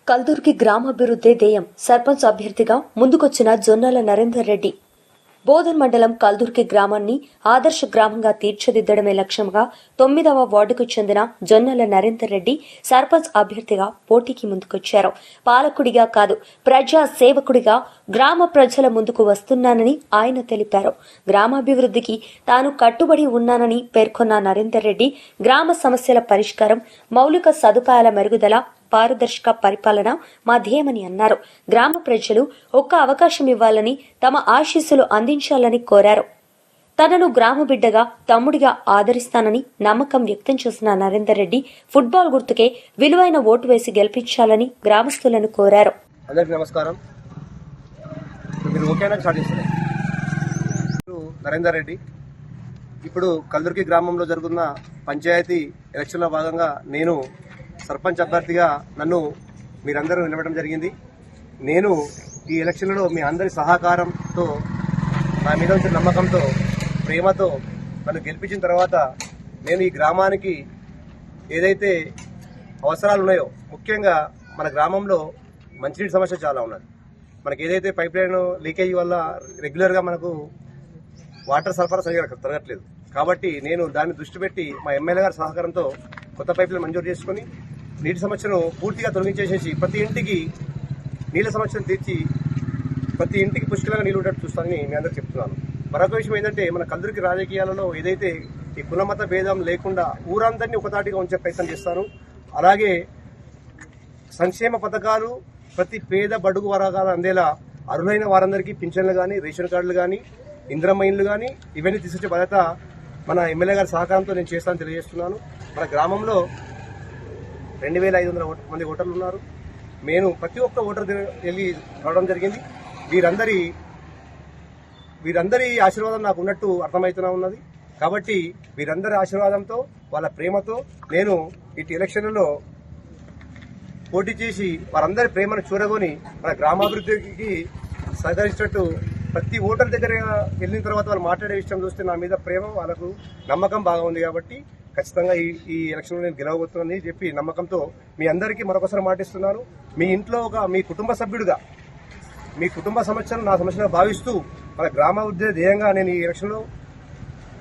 కల్దుర్గి గ్రామాభివృద్ధి ధ్యేయం సర్పంచ్ అభ్యర్థిగా ముందుకొచ్చిన జొన్నల నరేందర్ రెడ్డి బోధన్ మండలం కల్దుర్గి గ్రామాన్ని ఆదర్శ గ్రామంగా తీర్చిదిద్దడమే లక్ష్యంగా 9వ వార్డుకు చెందిన జొన్నల నరేందర్ రెడ్డి సర్పంచ్ అభ్యర్థిగా పోటీకి ముందుకొచ్చారు. పాలకుడిగా కాదు, ప్రజా సేవకుడిగా గ్రామ ప్రజల ముందుకు వస్తున్నానని ఆయన తెలిపారు. గ్రామాభివృద్ధికి తాను కట్టుబడి ఉన్నానని పేర్కొన్న నరేందర్ రెడ్డి గ్రామ సమస్యల పరిష్కారం, మౌలిక సదుపాయాల మెరుగుదల, పారదర్శక పరిపాలన మా ధ్యేయమని అన్నారు. గ్రామ ప్రజలు ఒక్క అవకాశం ఇవ్వాలని, తమ ఆశీస్సులు అందించాలని కోరారు. తనను గ్రామ బిడ్డగా, తమ్ముడిగా ఆదరిస్తానని నమ్మకం వ్యక్తం చేసిన నరేందర్ రెడ్డి ఫుట్బాల్ గుర్తుకే విలువైన ఓటు వేసి గెలిపించాలని గ్రామస్తులను కోరారు. అందరికీ నమస్కారం. నరేందర్ రెడ్డి ఇప్పుడు కల్దుర్గి గ్రామంలో జరుగుతున్న పంచాయతీ ఎలక్షన్లో భాగంగా నేను సర్పంచ్ అభ్యర్థిగా నన్ను మీరందరూ నిలబడడం జరిగింది. నేను ఈ ఎలక్షన్లలో మీ అందరి సహకారంతో, నా మీద వచ్చిన నమ్మకంతో, ప్రేమతో నన్ను గెలిపించిన తర్వాత నేను ఈ గ్రామానికి ఏదైతే అవసరాలు ఉన్నాయో, ముఖ్యంగా మన గ్రామంలో మంచినీటి సమస్య చాలా ఉన్నది. మనకి ఏదైతే పైప్ లైన్ లీకేజ్ వల్ల రెగ్యులర్గా మనకు వాటర్ సరఫరా సరిగా జరగట్లేదు. కాబట్టి నేను దాన్ని దృష్టి పెట్టి మా ఎమ్మెల్యే గారి సహకారంతో కొత్త పైప్ లైన్ మంజూరు చేసుకుని నీటి సమస్యను పూర్తిగా తొలగించేసేసి ప్రతి ఇంటికి నీళ్ళ సమస్యను తీర్చి ప్రతి ఇంటికి పుష్కలంగా నీళ్ళు ఉండేట్టు చూస్తానని మీ అందరికీ చెప్తున్నాను. మరొక విషయం ఏంటంటే, మన కల్దుర్గి రాజకీయాలలో ఏదైతే ఈ కులమత భేదం లేకుండా ఊరందరినీ ఒకతాటిగా ఉంచే ప్రయత్నం చేస్తాను. అలాగే సంక్షేమ పథకాలు ప్రతి పేద బడుగు వర్గాలు అందేలా అర్హులైన వారందరికీ పింఛన్లు కానీ, రేషన్ కార్డులు కానీ, ఇంద్రమ్మ ఇండ్లు కానీ ఇవన్నీ తీసుకొచ్చే బాధ్యత మన ఎమ్మెల్యే గారి సహకారంతో నేను చేస్తానని తెలియజేస్తున్నాను. మన గ్రామంలో 2500 మంది ఓటర్లు ఉన్నారు. నేను ప్రతి ఒక్క ఓటర్ వెళ్ళి రావడం జరిగింది. వీరందరి ఆశీర్వాదం నాకు ఉన్నట్టు అర్థమవుతూనే ఉన్నది. కాబట్టి వీరందరి ఆశీర్వాదంతో, వాళ్ళ ప్రేమతో నేను ఇటు ఎలక్షన్లలో పోటీ చేసి వారందరి ప్రేమను చూరగొని మన గ్రామాభివృద్ధికి సహకరించినట్టు ప్రతి ఓటర్ దగ్గర వెళ్ళిన తర్వాత వాళ్ళు మాట్లాడే విషయం చూస్తే నా మీద ప్రేమ, వాళ్ళకు నమ్మకం బాగా ఉంది. కాబట్టి ఖచ్చితంగా ఈ ఎలక్షన్లో నేను గెలవబోతున్నానని చెప్పి నమ్మకంతో మీ అందరికీ మరొకసారి మాటిస్తున్నాను. మీ ఇంట్లో మీ కుటుంబ సభ్యుడిగా, మీ కుటుంబ సమస్యను నా సమస్యగా భావిస్తూ మన గ్రామాభివృద్ధి ధ్యేయంగా నేను ఈ ఎలక్షన్లో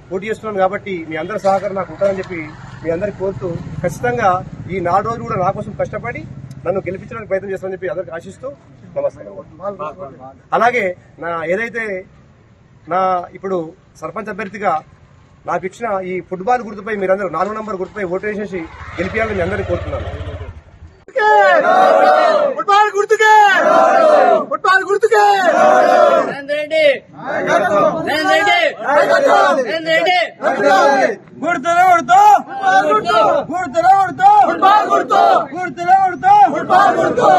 పోటీ చేస్తున్నాను. కాబట్టి మీ అందరి సహకారం నాకు ఉంటుందని చెప్పి మీ అందరికీ కోరుతూ, ఖచ్చితంగా ఈ 4 రోజులు కూడా నా కోసం కష్టపడి నన్ను గెలిపించడానికి ప్రయత్నం చేస్తామని చెప్పి అందరికి ఆశిస్తూ నమస్కారం. అలాగే ఏదైతే ఇప్పుడు సర్పంచ్ అభ్యర్థిగా నాకు ఇచ్చిన ఈ ఫుట్బాల్ గుర్తుపై మీరందరూ 4వ నంబర్ గుర్తుపై ఓటు వేసేసి గెలిపించాలని మీ అందరికీ కోరుతున్నాను. గుర్తులో